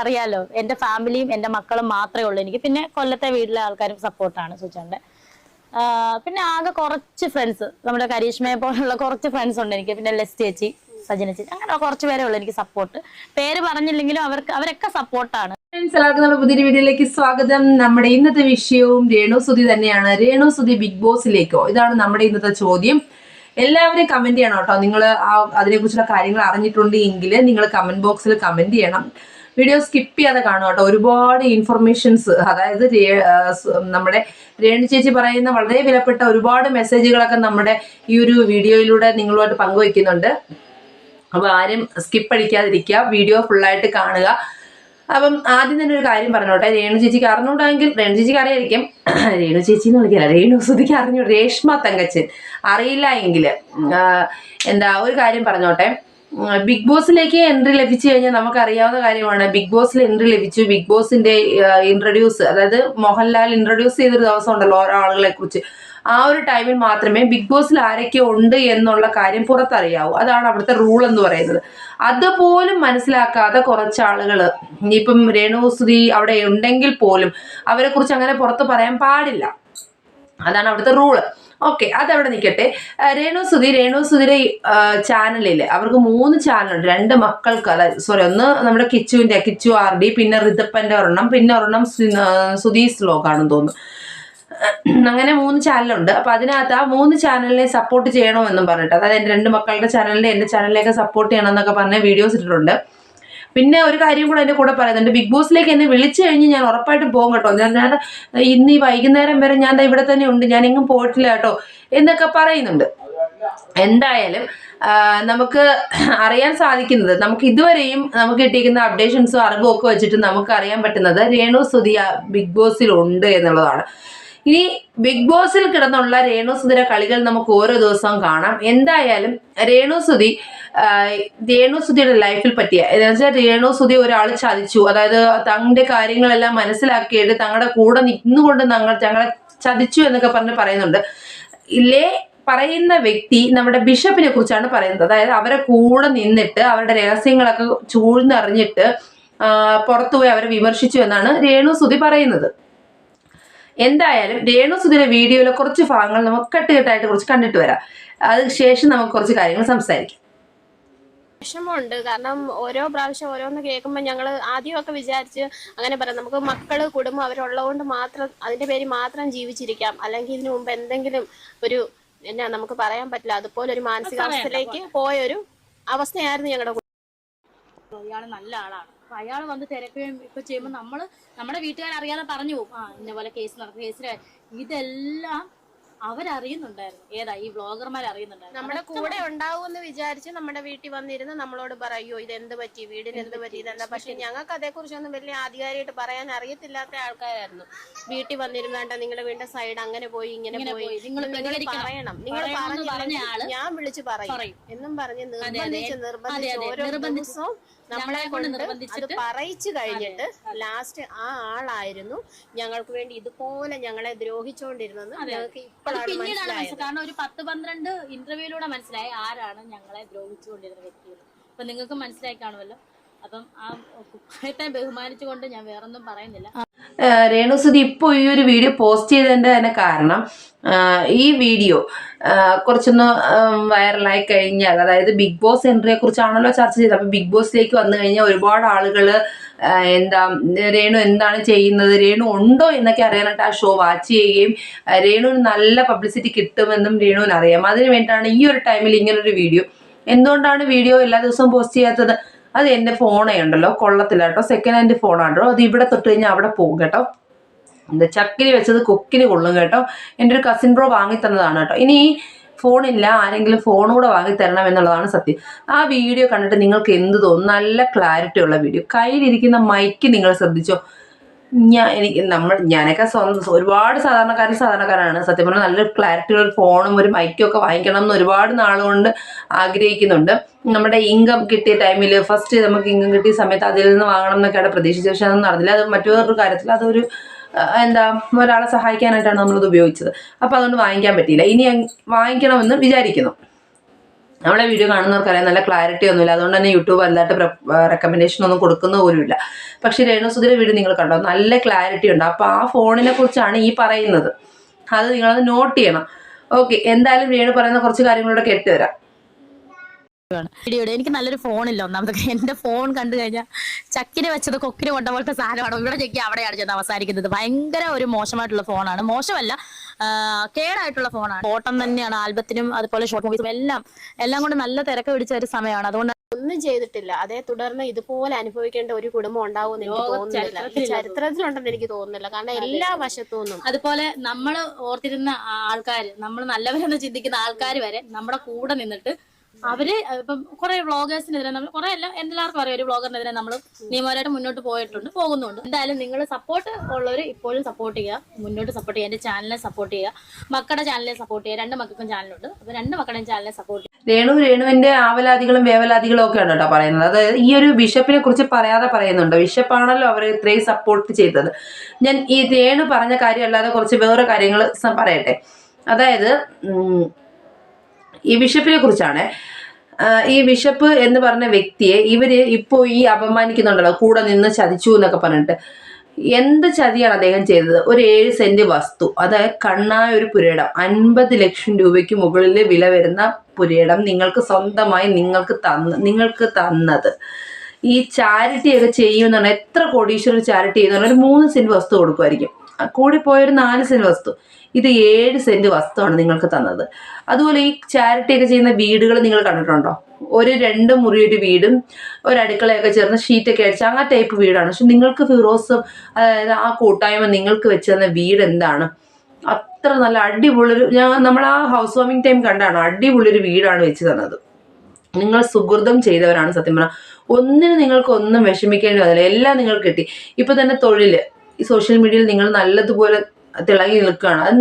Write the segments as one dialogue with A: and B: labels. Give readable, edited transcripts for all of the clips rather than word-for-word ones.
A: അറിയാലോ, എന്റെ ഫാമിലിയും എന്റെ മക്കളും മാത്രമേ ഉള്ളൂ എനിക്ക്. പിന്നെ കൊല്ലത്തെ വീട്ടിലെ ആൾക്കാരും സപ്പോർട്ടാണ് സുചാന്റെ. പിന്നെ ആകെ കുറച്ച് ഫ്രണ്ട്സ്, നമ്മുടെ കരീഷ്മയെ പോലുള്ള കുറച്ച് ഫ്രണ്ട്സ് ഉണ്ട് എനിക്ക്. പിന്നെ ലെസ് ചേച്ചി, സജന ചേച്ചി, അങ്ങനെ കുറച്ച് പേരേ ഉള്ളൂ എനിക്ക് സപ്പോർട്ട്. പേര് പറഞ്ഞില്ലെങ്കിലും അവരൊക്കെ സപ്പോർട്ടാണ്.
B: എല്ലാവർക്കും നമ്മുടെ പുതിയൊരു വീഡിയോയിലേക്ക് സ്വാഗതം. നമ്മുടെ ഇന്നത്തെ വിഷയവും രേണുസുതി തന്നെയാണ്. രേണുസുതി ബിഗ് ബോസിലേക്കോ? ഇതാണ് നമ്മുടെ ഇന്നത്തെ ചോദ്യം. എല്ലാവരും കമന്റ് ചെയ്യണം കേട്ടോ. നിങ്ങൾ അതിനെക്കുറിച്ചുള്ള കാര്യങ്ങൾ അറിഞ്ഞിട്ടുണ്ട് എങ്കിൽ നിങ്ങൾ കമന്റ് ബോക്സിൽ കമന്റ് ചെയ്യണം. വീഡിയോ സ്കിപ്പ് ചെയ്യാതെ കാണുക കേട്ടോ. ഒരുപാട് ഇൻഫർമേഷൻസ്, അതായത് നമ്മുടെ രേണു ചേച്ചി പറയുന്ന വളരെ വിലപ്പെട്ട ഒരുപാട് മെസ്സേജുകളൊക്കെ നമ്മുടെ ഈ ഒരു വീഡിയോയിലൂടെ നിങ്ങളുമായിട്ട് പങ്കുവയ്ക്കുന്നുണ്ട്. അപ്പൊ ആരും സ്കിപ്പ് അടിക്കാതിരിക്കുക, വീഡിയോ ഫുള്ളായിട്ട് കാണുക. അപ്പം ആദ്യം തന്നെ ഒരു കാര്യം പറഞ്ഞോട്ടെ. രേണു ചേച്ചിക്ക് അറിഞ്ഞൂടെങ്കിൽ, രേണു ചേച്ചിക്ക് അറിയായിരിക്കും, രേണു ചേച്ചി എന്ന് വിളിക്കില്ല, രേണുസുതിക്ക് അറിഞ്ഞു, രേഷ്മ തങ്കച്ചൻ അറിയില്ല എങ്കിൽ എന്താ ഒരു കാര്യം പറഞ്ഞോട്ടെ. ബിഗ് ബോസിലേക്ക് എൻട്രി ലഭിച്ചു കഴിഞ്ഞാൽ നമുക്കറിയാവുന്ന കാര്യമാണ്. ബിഗ് ബോസിൽ എൻട്രി ലഭിച്ചു. ബിഗ് ബോസിന്റെ ഇൻട്രൊഡ്യൂസ്, അതായത് മോഹൻലാൽ ഇൻട്രൊഡ്യൂസ് ചെയ്തൊരു ദിവസം ഉണ്ടല്ലോ ഓരോ ആളുകളെ കുറിച്ച്, ആ ഒരു ടൈമിൽ മാത്രമേ ബിഗ് ബോസിൽ ആരൊക്കെ ഉണ്ട് എന്നുള്ള കാര്യം പുറത്തറിയാവൂ. അതാണ് അവിടുത്തെ റൂൾ എന്ന് പറയുന്നത്. അതുപോലും മനസ്സിലാക്കാതെ കുറച്ച് ആളുകൾ, ഇപ്പം രേണുസുതി അവിടെ ഉണ്ടെങ്കിൽ പോലും അവരെ കുറിച്ച് അങ്ങനെ പുറത്ത് പറയാൻ പാടില്ല. അതാണ് അവിടുത്തെ റൂള്. ഓക്കെ, അതവിടെ നിൽക്കട്ടെ. രേണുസുതിയുടെ ചാനലിൽ അവർക്ക് 3 ചാനലുണ്ട്. 2 മക്കൾക്ക്, അതായത് ഒന്ന് നമ്മുടെ കിച്ചു RD, പിന്നെ ഋതപ്പന്റെ ഒരെണ്ണം, പിന്നെ ഒരെണ്ണം സുധീസ് വ്ലോഗാണെന്ന് തോന്നുന്നു. അങ്ങനെ 3 ചാനലുണ്ട്. അപ്പൊ അതിനകത്ത് ആ 3 ചാനലിനെ സപ്പോർട്ട് ചെയ്യണമെന്നും പറഞ്ഞിട്ട്, അതായത് എൻ്റെ 2 മക്കളുടെ ചാനലിന്റെ എന്റെ ചാനലിലേക്ക് സപ്പോർട്ട് ചെയ്യണം എന്നൊക്കെ പറഞ്ഞ വീഡിയോസ് ഇട്ടിട്ടുണ്ട്. പിന്നെ ഒരു കാര്യം കൂടെ എന്റെ കൂടെ പറയുന്നുണ്ട്, ബിഗ് ബോസിലേക്ക് എന്നെ വിളിച്ചു കഴിഞ്ഞ് ഞാൻ ഉറപ്പായിട്ടും പോകും കേട്ടോ. ഞാൻ ഇന്ന് ഈ വൈകുന്നേരം വരെ ഞാൻ ഇവിടെ തന്നെ ഉണ്ട്, ഞാൻ എങ്ങും പോയിട്ടില്ല കേട്ടോ എന്നൊക്കെ പറയുന്നുണ്ട്. എന്തായാലും നമുക്ക് അറിയാൻ സാധിക്കുന്നത്, നമുക്ക് ഇതുവരെയും നമുക്ക് കിട്ടിയിരിക്കുന്ന അപ്ഡേഷൻസും അറിവും ഒക്കെ വെച്ചിട്ട് നമുക്ക് അറിയാൻ പറ്റുന്നത് രേണുസുതി ബിഗ് ബോസിൽ ഉണ്ട് എന്നുള്ളതാണ്. ഇനി ബിഗ് ബോസിൽ കിടന്നുള്ള രേണുസുതിയുടെ കളികൾ നമുക്ക് ഓരോ ദിവസവും കാണാം. എന്തായാലും രേണുസുതിയുടെ ലൈഫിൽ പറ്റിയ, എന്ന് വെച്ചാൽ രേണുസുതി ഒരാൾ ചതിച്ചു, അതായത് തങ്ങളുടെ കാര്യങ്ങളെല്ലാം മനസ്സിലാക്കിയിട്ട് തങ്ങളുടെ കൂടെ നിന്നുകൊണ്ട് ഞങ്ങളെ ചതിച്ചു എന്നൊക്കെ പറയുന്നുണ്ട്. പറയുന്ന വ്യക്തി നമ്മുടെ ബിഷപ്പിനെ കുറിച്ചാണ് പറയുന്നത്. അതായത് അവരെ കൂടെ നിന്നിട്ട് അവരുടെ രഹസ്യങ്ങളൊക്കെ ചൂഴ്ന്നറിഞ്ഞിട്ട് പുറത്തുപോയി അവരെ വിമർശിച്ചു എന്നാണ് രേണുസുതി പറയുന്നത്. എന്തായാലും രേണുസുതിയുടെ വീഡിയോയിലെ കുറച്ച് ഭാഗങ്ങൾ നമുക്ക് കെട്ടുകെട്ടായിട്ട് കുറച്ച് കണ്ടിട്ട് വരാം. അതിനുശേഷം നമുക്ക് കുറച്ച് കാര്യങ്ങൾ സംസാരിക്കാം.
C: വിഷമമുണ്ട്. കാരണം ഓരോ പ്രാവശ്യം ഓരോന്ന് കേൾക്കുമ്പോൾ ഞങ്ങൾ ആദ്യമൊക്കെ വിചാരിച്ച് അങ്ങനെ പറയാം, നമുക്ക് മക്കള് കുടുംബം അവരുള്ളതുകൊണ്ട് മാത്രം അതിന്റെ പേര് മാത്രം ജീവിച്ചിരിക്കാം, അല്ലെങ്കിൽ ഇതിനു മുമ്പ് എന്തെങ്കിലും ഒരു നമുക്ക് പറയാൻ പറ്റില്ല, അതുപോലെ ഒരു മാനസികാവസ്ഥയിലേക്ക് പോയൊരു അവസ്ഥയായിരുന്നു ഞങ്ങളുടെ.
A: അയാള് നല്ല ആളാണ്. അപ്പൊ അയാൾ വന്ന് തിരക്കുകയും ഇപ്പൊ ചെയ്യുമ്പോൾ നമ്മുടെ വീട്ടുകാരറിയാതെ പറഞ്ഞു പോകും, ഇന്ന പോലെ കേസ് നടക്കുന്ന കേസില് ഇതെല്ലാം അവരറിയുന്നുണ്ടായിരുന്നു. ഏതാ ഈ വ്ളോഗർമാർ അറിയുന്നുണ്ടായിരുന്നു.
C: നമ്മുടെ കൂടെ ഉണ്ടാവുമെന്ന് വിചാരിച്ച് നമ്മുടെ വീട്ടിൽ വന്നിരുന്ന് നമ്മളോട് പറയോ ഇത് എന്ത് പറ്റി, വീടിന് എന്ത് പറ്റി, ഇതെന്താ. പക്ഷെ ഞങ്ങൾക്ക് അതേക്കുറിച്ചൊന്നും വലിയ ആധികാരികമായിട്ട് പറയാൻ അറിയത്തില്ലാത്ത ആൾക്കാരായിരുന്നു. വീട്ടിൽ വന്നിരുന്നാണ്ട നിങ്ങളുടെ വീടിന്റെ സൈഡ് അങ്ങനെ പോയി ഇങ്ങനെ പോയി, നിങ്ങൾ പറയണം, നിങ്ങൾ പറഞ്ഞ ഞാൻ വിളിച്ച് പറയും എന്നും പറഞ്ഞ് നിർബന്ധിച്ച് ഓരോ ദിവസവും നമ്മളെ കൊണ്ട് അത് പറയിച്ചു കഴിഞ്ഞിട്ട് ലാസ്റ്റ് ആ ആളായിരുന്നു ഞങ്ങൾക്ക് വേണ്ടി ഇതുപോലെ ഞങ്ങളെ ദ്രോഹിച്ചുകൊണ്ടിരുന്നത് ഞങ്ങൾക്ക്
A: പിന്നീടാണ് മനസ്സിലായത്. കാരണം ഒരു 10-12 ഇന്റർവ്യൂയിലൂടെ മനസ്സിലായി ആരാണ് ഞങ്ങളെ ദ്രോഹിച്ചുകൊണ്ടിരുന്ന വ്യക്തികൾ. അപ്പൊ നിങ്ങൾക്ക് മനസ്സിലായി കാണുമല്ലോ. അപ്പം ആ കുപ്പായത്തെ ബഹുമാനിച്ചുകൊണ്ട് ഞാൻ വേറൊന്നും പറയുന്നില്ല.
B: രേണുസുതി ഇപ്പോൾ ഈ ഒരു വീഡിയോ പോസ്റ്റ് ചെയ്തതിന്റെ തന്നെ കാരണം, ഈ വീഡിയോ കുറച്ചൊന്ന് വൈറലായി കഴിഞ്ഞാൽ, അതായത് ബിഗ് ബോസ് എൻട്രിയെ കുറിച്ചാണല്ലോ ചർച്ച ചെയ്തത്. അപ്പൊ ബിഗ് ബോസിലേക്ക് വന്നു കഴിഞ്ഞാൽ ഒരുപാട് ആളുകൾ രേണു എന്താണ് ചെയ്യുന്നത്, രേണു ഉണ്ടോ എന്നൊക്കെ അറിയാനായിട്ട് ആ ഷോ വാച്ച് ചെയ്യുകയും രേണുവിന് നല്ല പബ്ലിസിറ്റി കിട്ടുമെന്നും രേണുവിന് അറിയാം. അതിന് വേണ്ടിയിട്ടാണ് ഈ ഒരു ടൈമിൽ ഇങ്ങനൊരു വീഡിയോ. എന്തുകൊണ്ടാണ് വീഡിയോ എല്ലാ ദിവസവും പോസ്റ്റ് ചെയ്യാത്തത്? അത് എൻ്റെ ഫോണേ ഉണ്ടല്ലോ, കൊള്ളത്തില്ല കേട്ടോ, സെക്കൻഡ് ഹാൻഡ് ഫോണാണോ, അത് ഇവിടെ തൊട്ട് കഴിഞ്ഞാൽ അവിടെ പോകും കേട്ടോ. എന്താ ചക്കിന് വെച്ചത് കൊക്കിന് കൊള്ളും കേട്ടോ. എൻ്റെ ഒരു കസിൻ ബ്രോ വാങ്ങി തന്നതാണ് കേട്ടോ. ഇനി ഫോണില്ല, ആരെങ്കിലും ഫോൺ കൂടെ വാങ്ങി തരണം എന്നുള്ളതാണ് സത്യം. ആ വീഡിയോ കണ്ടിട്ട് നിങ്ങൾക്ക് എന്ത് തോന്നും? നല്ല ക്ലാരിറ്റി ഉള്ള വീഡിയോ. കയ്യിലിരിക്കുന്ന മൈക്ക് നിങ്ങൾ ശ്രദ്ധിച്ചോ. ഞാനൊക്കെ ഒരുപാട് സാധാരണക്കാരാണ്. സത്യം പറഞ്ഞാൽ നല്ലൊരു ക്ലാരിറ്റി ഉള്ള ഫോണും ഒരു മൈക്കും ഒക്കെ വാങ്ങിക്കണം എന്ന് ഒരുപാട് നാളുകൊണ്ട് ആഗ്രഹിക്കുന്നുണ്ട്. നമ്മുടെ ഇൻകം കിട്ടിയ ടൈമിൽ, ഫസ്റ്റ് നമുക്ക് ഇൻകം കിട്ടിയ സമയത്ത് അതിൽ നിന്ന് വാങ്ങണം എന്നൊക്കെയാണ് പ്രതീക്ഷിച്ചത്. പക്ഷെ അതൊന്നും നടന്നില്ല. അത് മറ്റൊരു കാര്യത്തിൽ അതൊരു ഒരാളെ സഹായിക്കാനായിട്ടാണ് നമ്മളത് ഉപയോഗിച്ചത്. അപ്പൊ അതുകൊണ്ട് വാങ്ങിക്കാൻ പറ്റിയില്ല. ഇനി വാങ്ങിക്കണമെന്ന് വിചാരിക്കുന്നു. നമ്മളെ വീഡിയോ കാണുന്നവർക്കറിയാം നല്ല ക്ലാരിറ്റി ഒന്നുമില്ല, അതുകൊണ്ട് തന്നെ യൂട്യൂബ് വലുതായിട്ട് റെക്കമെൻഡേഷൻ ഒന്നും കൊടുക്കുന്ന പോലുമില്ല. പക്ഷേ രേണുസുധിയുടെ വീഡിയോ നിങ്ങൾ കണ്ടോ, നല്ല ക്ലാരിറ്റി ഉണ്ട്. അപ്പോൾ ആ ഫോണിനെ കുറിച്ചാണ് ഈ പറയുന്നത്, അത് നിങ്ങളത് നോട്ട് ചെയ്യണം. ഓക്കെ, എന്തായാലും രേണു പറയുന്ന കുറച്ച് കാര്യങ്ങളൂടെ കേട്ടുവരാം.
A: വീഡിയോയുടെ എനിക്ക് നല്ലൊരു ഫോണില്ല. ഒന്നാമത്തെ എന്റെ ഫോൺ കണ്ടു കഴിഞ്ഞാൽ ചക്കിന് വെച്ചത് കൊക്കിന് കൊണ്ട പോലത്തെ സാധനമാണ്. ഇവിടെ ചെക്കി അവിടെയാണ് ചെന്ന് അവസാനിക്കുന്നത്. ഭയങ്കര ഒരു മോശമായിട്ടുള്ള ഫോണാണ്. മോശമല്ല, കേടായിട്ടുള്ള ഫോണാണ്. ഓട്ടം തന്നെയാണ്, ആൽബത്തിനും അതുപോലെ ഷോർട്ട് മൂവീസും എല്ലാം കൊണ്ട് നല്ല തിരക്ക് പിടിച്ച ഒരു സമയമാണ്. അതുകൊണ്ട്
C: ഒന്നും ചെയ്തിട്ടില്ല, അതേ തുടർന്ന് ഇതുപോലെ അനുഭവിക്കേണ്ട ഒരു കുടുംബം ഉണ്ടാവുമെന്ന് എനിക്ക് തോന്നുന്നില്ല. ചരിത്രത്തിലുണ്ടെന്ന് എനിക്ക് തോന്നുന്നില്ല. കാരണം എല്ലാ വശത്തു നിന്നും
A: അതുപോലെ നമ്മൾ ഓർത്തിരുന്ന ആൾക്കാർ, നമ്മൾ നല്ലവരെന്ന് ചിന്തിക്കുന്ന ആൾക്കാർ വരെ നമ്മുടെ കൂടെ നിന്നിട്ട് അവര് ഇപ്പം കുറെ വ്ളോഗേഴ്സിനെതിരെ നമ്മൾ കുറെ എല്ലാവർക്കും അറിയാം, ഒരു വ്ളോഗറിനെതിരെ നമ്മൾ നിയമപരമായിട്ട് മുന്നോട്ട് പോകുന്നുണ്ട്. എന്തായാലും നിങ്ങൾ സപ്പോർട്ട് ഉള്ളവർ ഇപ്പോഴും സപ്പോർട്ട് ചെയ്യുക, മുന്നോട്ട് സപ്പോർട്ട് ചെയ്യുക, എന്റെ ചാനലിനെ സപ്പോർട്ട് ചെയ്യുക, മക്കളുടെ ചാനലിനെ സപ്പോർട്ട് ചെയ്യുക. 2 മക്കൾക്കും ചാനലുണ്ട്, അപ്പൊ 2 മക്കളുടെയും ചാനലിനെ സപ്പോർട്ട് ചെയ്യുക.
B: രേണുവിന്റെ ആവലാദികളും വേവലാദികളും ഒക്കെയാണ് കേട്ടോ പറയുന്നത്. അതായത് ഈ ഒരു ബിഷപ്പിനെ കുറിച്ച് പറയാതെ പറയുന്നുണ്ട്. ബിഷപ്പാണല്ലോ അവരെ ഇത്രയും സപ്പോർട്ട് ചെയ്തത്. ഞാൻ ഈ രേണു പറഞ്ഞ കാര്യം അല്ലാതെ കുറച്ച് വേറെ കാര്യങ്ങൾ പറയട്ടെ. അതായത് ഈ ബിഷപ്പിനെ കുറിച്ചാണ്. ഈ ബിഷപ്പ് എന്ന് പറഞ്ഞ വ്യക്തിയെ ഇവര് ഇപ്പോൾ ഈ അപമാനിക്കുന്നുണ്ടല്ലോ, കൂടെ നിന്ന് ചതിച്ചു എന്നൊക്കെ പറഞ്ഞിട്ട്. എന്ത് ചതിയാണ് അദ്ദേഹം ചെയ്തത്? ഒരു 7 സെന്റ് വസ്തു, അതായത് കണ്ണായ ഒരു പുരയിടം, 50 ലക്ഷം രൂപയ്ക്ക് മുകളിൽ വില വരുന്ന പുരയിടം നിങ്ങൾക്ക് സ്വന്തമായി നിങ്ങൾക്ക് തന്നത്. ഈ ചാരിറ്റി ഒക്കെ ചെയ്യുമെന്ന് എത്ര കോടീശ്വരർ ചാരിറ്റി ചെയ്യുന്ന ഒരു 3 സെന്റ് വസ്തു കൊടുക്കുമായിരിക്കും, കൂടിപ്പോയൊരു 4 സെന്റ് വസ്തു. ഇത് 7 സെന്റ് വസ്തുവാണ് നിങ്ങൾക്ക് തന്നത്. അതുപോലെ ഈ ചാരിറ്റി ഒക്കെ ചെയ്യുന്ന വീടുകൾ നിങ്ങൾ കണ്ടിട്ടുണ്ടോ? ഒരു 2 മുറി ഒരു വീടും ഒരു അടുക്കളയൊക്കെ ചേർന്ന് ഷീറ്റൊക്കെ അടിച്ച് ആ ടൈപ്പ് വീടാണ്. പക്ഷെ നിങ്ങൾക്ക് ഫിറോസ്, അതായത് ആ കൂട്ടായ്മ നിങ്ങൾക്ക് വെച്ച് തന്ന വീട് എന്താണ്? അത്ര നല്ല അടിപൊളിയൊരു, നമ്മൾ ആ ഹൗസ് വാമിങ് ടൈം കണ്ടാണ്, അടിപൊളിയൊരു വീടാണ് വെച്ച് തന്നത്. നിങ്ങൾ സുഹൃതം ചെയ്തവരാണ് സത്യം പറഞ്ഞാൽ. ഒന്നിനും നിങ്ങൾക്ക് ഒന്നും വിഷമിക്കേണ്ടി വന്നില്ല, എല്ലാം നിങ്ങൾക്ക് കിട്ടി. ഇപ്പൊ തന്നെ തൊഴില്, ഈ സോഷ്യൽ മീഡിയയിൽ നിങ്ങൾ നല്ലതുപോലെ തിളങ്ങി നിൽക്കുകയാണ്. അത്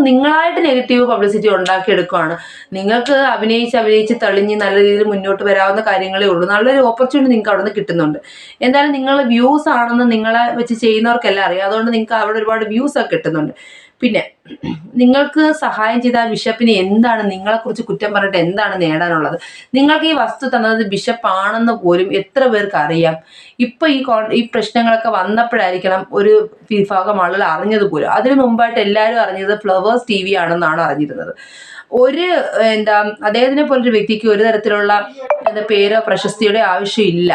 B: നിങ്ങളായിട്ട് നെഗറ്റീവ് പബ്ലിസിറ്റി ഉണ്ടാക്കിയെടുക്കുകയാണ്. നിങ്ങൾക്ക് അഭിനയിച്ച് തെളിഞ്ഞ് നല്ല രീതിയിൽ മുന്നോട്ട് വരാവുന്ന കാര്യങ്ങളേ ഉള്ളൂ. നല്ലൊരു ഓപ്പർച്യൂണിറ്റി നിങ്ങൾക്ക് അവിടെ നിന്ന് കിട്ടുന്നുണ്ട്. എന്തായാലും നിങ്ങൾ വ്യൂസ് ആണെന്ന് നിങ്ങളെ വെച്ച് ചെയ്യുന്നവർക്കെല്ലാം അറിയാം. അതുകൊണ്ട് നിങ്ങൾക്ക് അവിടെ ഒരുപാട് വ്യൂസ് ഒക്കെ കിട്ടുന്നുണ്ട്. പിന്നെ നിങ്ങൾക്ക് സഹായം ചെയ്ത ആ ബിഷപ്പിന് എന്താണ് നിങ്ങളെക്കുറിച്ച് കുറ്റം പറഞ്ഞിട്ട് എന്താണ് നേടാനുള്ളത്? നിങ്ങൾക്ക് ഈ വസ്തു തന്നത് ബിഷപ്പാണെന്ന് പോലും എത്ര പേർക്ക് അറിയാം? ഇപ്പൊ ഈ പ്രശ്നങ്ങളൊക്കെ വന്നപ്പോഴായിരിക്കണം ഒരു വിഭാഗം ആളുകൾ അറിഞ്ഞത് പോലും. അതിനു മുമ്പായിട്ട് എല്ലാവരും അറിഞ്ഞത് ഫ്ലവേഴ്സ് TV ആണെന്നാണ് അറിഞ്ഞിരുന്നത്. അദ്ദേഹത്തിനെ പോലൊരു വ്യക്തിക്ക് ഒരു തരത്തിലുള്ള പേരോ പ്രശസ്തിയുടെ ആവശ്യമില്ല.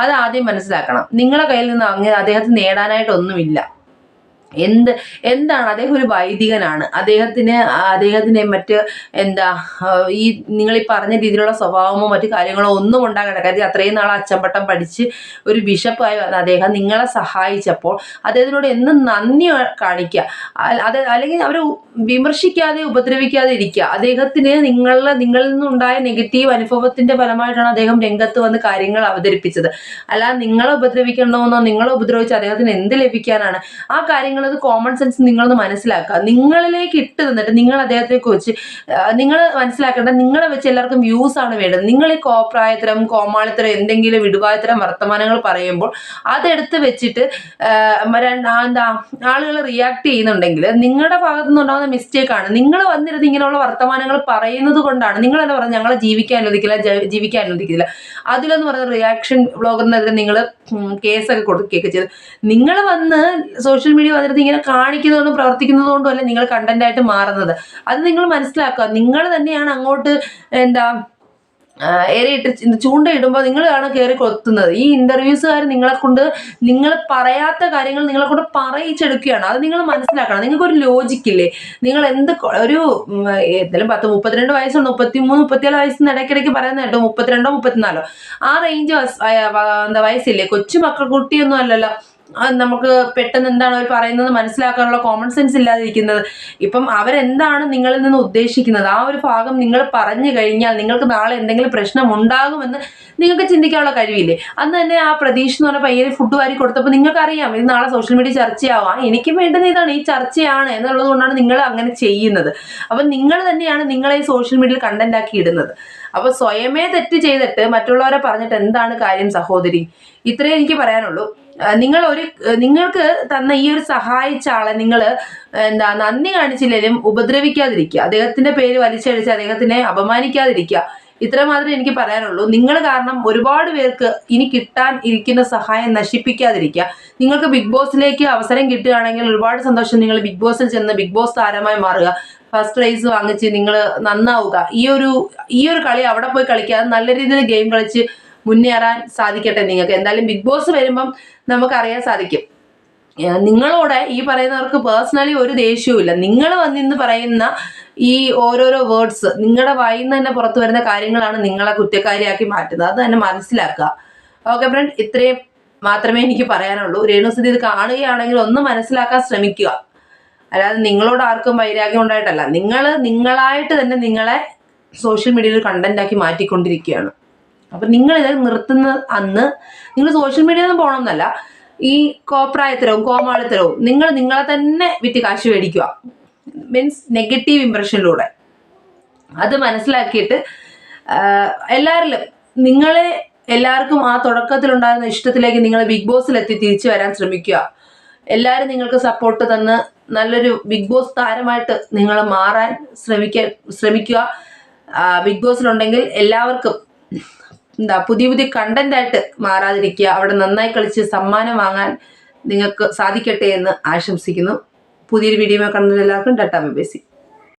B: അത് ആദ്യം മനസ്സിലാക്കണം. നിങ്ങളെ കയ്യിൽ നിന്ന് അദ്ദേഹത്തിന് നേടാനായിട്ടൊന്നുമില്ല. എന്താണ് അദ്ദേഹം ഒരു വൈദികനാണ്. അദ്ദേഹത്തിന് മറ്റ് ഈ നിങ്ങൾ ഈ പറഞ്ഞ രീതിയിലുള്ള സ്വഭാവമോ മറ്റു കാര്യങ്ങളോ ഒന്നും ഉണ്ടാകേണ്ട കാര്യം. അത്രയും നാൾ അച്ചമ്പട്ടം പഠിച്ച് ഒരു ബിഷപ്പായി വന്ന അദ്ദേഹം നിങ്ങളെ സഹായിച്ചപ്പോൾ അദ്ദേഹത്തിനോട് എന്നും നന്ദി കാണിക്കുക. അല്ലെങ്കിൽ അവർ വിമർശിക്കാതെ ഉപദ്രവിക്കാതെ ഇരിക്കുക. അദ്ദേഹത്തിന് നിങ്ങളിൽ നിന്നുണ്ടായ നെഗറ്റീവ് അനുഭവത്തിന്റെ ഫലമായിട്ടാണ് അദ്ദേഹം രംഗത്ത് വന്ന് കാര്യങ്ങൾ അവതരിപ്പിച്ചത്. അല്ലാതെ നിങ്ങളെ ഉപദ്രവിക്കണമെന്നോ നിങ്ങളെ ഉപദ്രവിച്ച് അദ്ദേഹത്തിന് എന്ത് ലഭിക്കാനാണ്? ആ കാര്യങ്ങൾ കോമൺ സെൻസ് നിങ്ങളൊന്ന് മനസ്സിലാക്കുക. നിങ്ങളിലേക്ക് ഇട്ട് തന്നിട്ട് നിങ്ങൾ അദ്ദേഹത്തെ കുറിച്ച് നിങ്ങൾ മനസ്സിലാക്കേണ്ടത്, നിങ്ങളെ വെച്ച് എല്ലാവർക്കും വ്യൂസ് ആണ് വേണ്ടത്. നിങ്ങൾ ഈ കോപ്രായത്തരം കോമാളിത്തരം എന്തെങ്കിലും ഇടുവായത്തരം വർത്തമാനങ്ങൾ പറയുമ്പോൾ അതെടുത്ത് വെച്ചിട്ട് ആളുകൾ റിയാക്ട് ചെയ്യുന്നുണ്ടെങ്കിൽ നിങ്ങളുടെ ഭാഗത്തു നിന്നുണ്ടാകുന്ന മിസ്റ്റേക്കാണ്. നിങ്ങൾ വന്നിരുന്ന് ഇങ്ങനെയുള്ള വർത്തമാനങ്ങൾ പറയുന്നത് കൊണ്ടാണ്. നിങ്ങൾ എന്താ പറയുക, ഞങ്ങളെ ജീവിക്കാൻ അനുവദിക്കില്ല. അതിലെന്ന് പറയുന്ന റിയാക്ഷൻ വ്ളോഗറിനെതിരെ നിങ്ങൾ കേസൊക്കെ കൊടുക്കുകയൊക്കെ ചെയ്തു. നിങ്ങൾ വന്ന് സോഷ്യൽ മീഡിയ വന്നിട്ട് ഇങ്ങനെ കാണിക്കുന്നതുകൊണ്ടും പ്രവർത്തിക്കുന്നതുകൊണ്ടും അല്ല നിങ്ങൾ കണ്ടന്റ് ആയിട്ട് മാറുന്നത്. അത് നിങ്ങൾ മനസ്സിലാക്കുക. നിങ്ങൾ തന്നെയാണ് അങ്ങോട്ട് ഏറിയിട്ട് ചൂണ്ടയിടുമ്പോൾ നിങ്ങളാണ് കയറി കൊത്തുന്നത്. ഈ ഇന്റർവ്യൂസുകാർ നിങ്ങൾ പറയാത്ത കാര്യങ്ങൾ നിങ്ങളെ കൊണ്ട് പറയിച്ചെടുക്കുകയാണ്. അത് നിങ്ങൾ മനസ്സിലാക്കണം. നിങ്ങൾക്കൊരു ലോജിക്കില്ലേ? നിങ്ങൾ ഒരു എന്തായാലും 32 വയസ്സുണ്ട്, 33 34 വയസ്സിന് ഇടയ്ക്കിടയ്ക്ക് പറയുന്ന കേട്ടോ, 32 34 ആ റേഞ്ച് വയസ്സില്ലേ? കൊച്ചു കുട്ടിയൊന്നും അല്ലല്ലോ. നമുക്ക് പെട്ടെന്ന് എന്താണ് അവർ പറയുന്നത് മനസ്സിലാക്കാനുള്ള കോമൺ സെൻസ് ഇല്ലാതിരിക്കുന്നത്. ഇപ്പം അവരെന്താണ് നിങ്ങളിൽ നിന്ന് ഉദ്ദേശിക്കുന്നത് ആ ഒരു ഭാഗം നിങ്ങൾ പറഞ്ഞു കഴിഞ്ഞാൽ നിങ്ങൾക്ക് നാളെ എന്തെങ്കിലും പ്രശ്നം ഉണ്ടാകുമെന്ന് നിങ്ങൾക്ക് ചിന്തിക്കാനുള്ള കഴിവില്ലേ? അന്ന് തന്നെ ആ പ്രതീക്ഷ എന്ന് പറഞ്ഞ പയ്യന് ഫുഡ് വാരി കൊടുത്തപ്പോൾ നിങ്ങൾക്കറിയാം ഇത് നാളെ സോഷ്യൽ മീഡിയ ചർച്ചയാവാം, എനിക്ക് വേണ്ടുന്ന ഇതാണ്, ഈ ചർച്ചയാണ് എന്നുള്ളത് കൊണ്ടാണ് നിങ്ങൾ അങ്ങനെ ചെയ്യുന്നത്. അപ്പം നിങ്ങൾ തന്നെയാണ് നിങ്ങളെ ഈ സോഷ്യൽ മീഡിയയിൽ കണ്ടന്റ് ആക്കി ഇടുന്നത്. അപ്പൊ സ്വയമേ തെറ്റ് ചെയ്തിട്ട് മറ്റുള്ളവരെ പറഞ്ഞിട്ട് എന്താണ് കാര്യം സഹോദരി? ഇത്രേ എനിക്ക് പറയാനുള്ളൂ. നിങ്ങൾക്ക് തന്ന ഈ ഒരു സഹായിച്ച ആളെ നിങ്ങൾ നന്ദി കാണിച്ചില്ലെങ്കിലും ഉപദ്രവിക്കാതിരിക്കുക. അദ്ദേഹത്തിന്റെ പേര് വലിച്ചടിച്ച് അദ്ദേഹത്തിനെ അപമാനിക്കാതിരിക്കുക. ഇത്ര മാത്രമേ എനിക്ക് പറയാനുള്ളൂ. നിങ്ങൾ കാരണം ഒരുപാട് പേർക്ക് ഇനി കിട്ടാൻ ഇരിക്കുന്ന സഹായം നശിപ്പിക്കാതിരിക്കുക. നിങ്ങൾക്ക് ബിഗ് ബോസിലേക്ക് അവസരം കിട്ടുകയാണെങ്കിൽ ഒരുപാട് സന്തോഷം. നിങ്ങൾ ബിഗ് ബോസിൽ ചെന്ന് ബിഗ് ബോസ് താരമായി മാറുക, ഫസ്റ്റ് പ്രൈസ് വാങ്ങിച്ച് നിങ്ങൾ നന്നാവുക. ഈ ഒരു കളി അവിടെ പോയി കളിക്കാതെ നല്ല രീതിയിൽ ഗെയിം കളിച്ച് മുന്നേറാൻ സാധിക്കട്ടെ നിങ്ങൾക്ക്. എന്തായാലും ബിഗ് ബോസ് വരുമ്പം നമുക്കറിയാൻ സാധിക്കും. നിങ്ങളോട് ഈ പറയുന്നവർക്ക് പേഴ്സണലി ഒരു ദേഷ്യവും ഇല്ല. നിങ്ങൾ വന്നിന്ന് പറയുന്ന ഈ ഓരോരോ വേർഡ്സ് നിങ്ങളുടെ വായിൽ നിന്ന് തന്നെ പുറത്തു വരുന്ന കാര്യങ്ങളാണ് നിങ്ങളെ കുറ്റക്കാരിയാക്കി മാറ്റുന്നത്. അത് തന്നെ മനസ്സിലാക്കുക. ഓക്കെ ഫ്രണ്ട്, ഇത്രയും മാത്രമേ എനിക്ക് പറയാനുള്ളൂ. രേണുസുതി ഇത് കാണുകയാണെങ്കിൽ ഒന്ന് മനസ്സിലാക്കാൻ ശ്രമിക്കുക. അല്ലാതെ നിങ്ങളോട് ആർക്കും വൈരാഗ്യം ഉണ്ടായിട്ടല്ല. നിങ്ങളായിട്ട് തന്നെ നിങ്ങളെ സോഷ്യൽ മീഡിയയിൽ കണ്ടന്റ് ആക്കി മാറ്റിക്കൊണ്ടിരിക്കുകയാണ്. അപ്പം നിങ്ങളിത് നിർത്തുന്ന അന്ന് നിങ്ങൾ സോഷ്യൽ മീഡിയയിൽ നിന്ന് പോകണമെന്നല്ല, ഈ കോപ്രായത്തരവും കോമാളിത്തരവും നിങ്ങളെ തന്നെ വിറ്റ് കാശ് മേടിക്കുക. മീൻസ് നെഗറ്റീവ് ഇംപ്രഷനിലൂടെ അത് മനസ്സിലാക്കിയിട്ട് എല്ലാവർക്കും ആ തുടക്കത്തിലുണ്ടായിരുന്ന ഇഷ്ടത്തിലേക്ക് നിങ്ങൾ ബിഗ് ബോസിലെത്തി തിരിച്ചു വരാൻ ശ്രമിക്കുക. എല്ലാവരും നിങ്ങൾക്ക് സപ്പോർട്ട് തന്ന് നല്ലൊരു ബിഗ് ബോസ് താരമായിട്ട് നിങ്ങൾ മാറാൻ ശ്രമിക്കുക. ബിഗ് ബോസിലുണ്ടെങ്കിൽ എല്ലാവർക്കും പുതിയ കണ്ടന്റ് ആയിട്ട് മാറാതിരിക്കുക. അവിടെ നന്നായി കളിച്ച് സമ്മാനം വാങ്ങാൻ നിങ്ങൾക്ക് സാധിക്കട്ടെ എന്ന് ആശംസിക്കുന്നു. പുതിയൊരു വീഡിയോ കണ്ടതിൽ എല്ലാവർക്കും ടാറ്റാ ബൈ ബൈ.